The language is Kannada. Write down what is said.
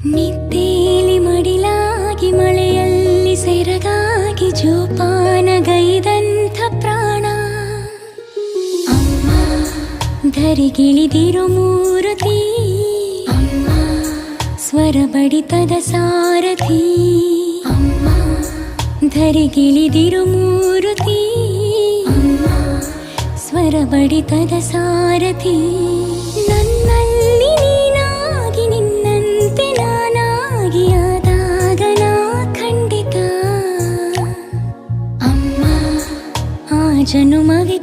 ನಿದ್ದೇಲಿ ಮಡಿಲಾಗಿ ಮಳೆಯಲ್ಲಿ ಸೆರಗಾಗಿ ಜೋಪಾನಗೈದಂಥ ಪ್ರಾಣ ಅಮ್ಮ ಧರಿಗಿಳಿದಿರೋ ಮೂರುತಿ ಅಮ್ಮ ಸ್ವರ ಬಡಿತದ ಸಾರಥಿ ಅಮ್ಮ ಧರಿಗಿಳಿದಿರೋ ಮೂರುತಿ ಅಮ್ಮ ಸ್ವರ ಬಡಿತದ ಸಾರಥಿ ನನ್ನಲ್ಲಿ ನೀನಾಗಿ ನಿನ್ನಂತೆ ನಾನಾಗಿ ಆದಾಗ ನಾ ಖಂಡಿತ ಅಮ್ಮ ಆ ಜನುಮವೇ